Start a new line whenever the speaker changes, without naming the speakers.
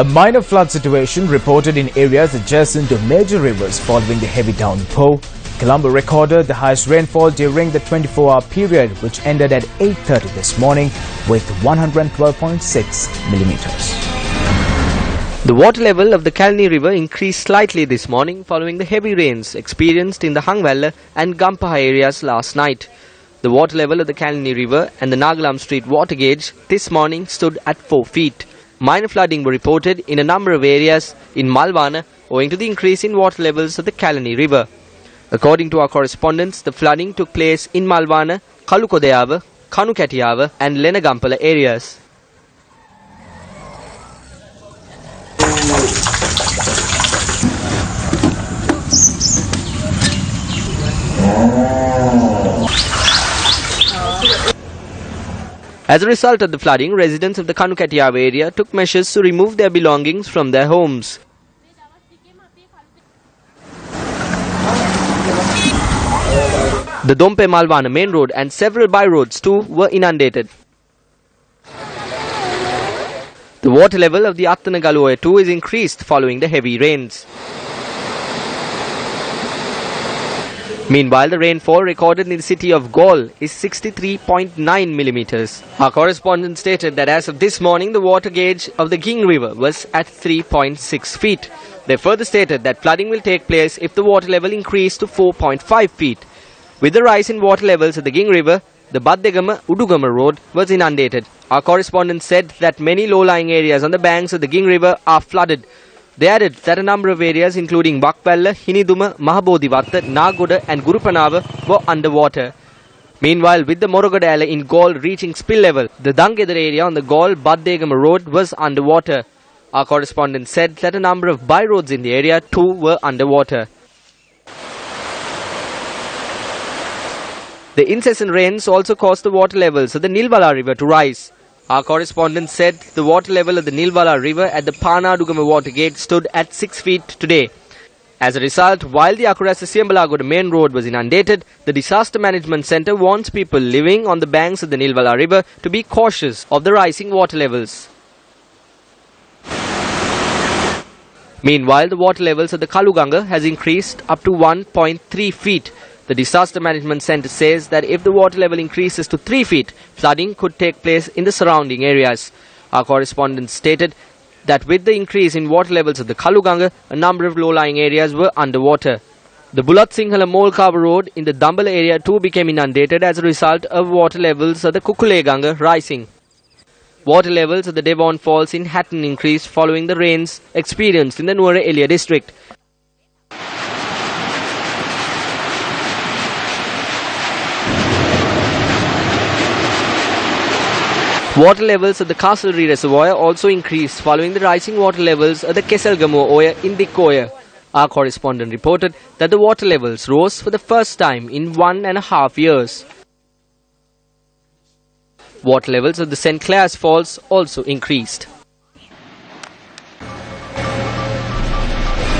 A minor flood situation reported in areas adjacent to major rivers following the heavy downpour. Colombo recorded the highest rainfall during the 24-hour period, which ended at 8:30 this morning with 112.6 millimeters.
The water level of the Kalani River increased slightly this morning following the heavy rains experienced in the Hangwella and Gampaha areas last night. The water level of the Kalani River and the Nagalam Street water gauge this morning stood at 4 feet. Minor flooding were reported in a number of areas in Malwana owing to the increase in water levels of the Kalani River. According to our correspondents, the flooding took place in Malwana, Kalukodeyawa, Kanukatiyawa and Lenagampala areas. As a result of the flooding, residents of the Kanukatiyawa area took measures to remove their belongings from their homes. The Dompe Malwana main road and several byroads too were inundated. The water level of the Attanagaluoya too is increased following the heavy rains. Meanwhile, the rainfall recorded in the city of Galle is 63.9 millimeters. Our correspondent stated that as of this morning, the water gauge of the Ging River was at 3.6 feet. They further stated that flooding will take place if the water level increased to 4.5 feet. With the rise in water levels of the Ging River, the Baddegama Udugama road was inundated. Our correspondent said that many low-lying areas on the banks of the Ging River are flooded. They added that a number of areas including Bakpalla, Hiniduma, Mahabodhiwatta, Nagoda and Gurupanawa were underwater. Meanwhile, with the Morogadala in Galle reaching spill level, the Dangedar area on the Galle-Baddegama road was underwater. Our correspondent said that a number of byroads in the area too were underwater. The incessant rains also caused the water levels of the Nilvala River to rise. Our correspondent said the water level of the Nilvala River at the Panadugama water gate stood at 6 feet today. As a result, while the acorss Siambalagoda main road was inundated, the Disaster Management Centre warns people living on the banks of the Nilvala River to be cautious of the rising water levels. Meanwhile, the water levels of the Kaluganga has increased up to 1.3 feet. The Disaster Management Centre says that if the water level increases to 3 feet, flooding could take place in the surrounding areas. Our correspondent stated that with the increase in water levels of the Kaluganga, a number of low-lying areas were underwater. The Bulat Sinhala Molkava road in the Dambala area too became inundated as a result of water levels of the Kukuleganga rising. Water levels of the Devon Falls in Hatton increased following the rains experienced in the Nuwara Eliya district. Water levels of the Castlereagh Reservoir also increased following the rising water levels of the Kesalgamu Oya in Dikkoya. Our correspondent reported that the water levels rose for the first time in 1.5 years. Water levels of the St. Clair's Falls also increased.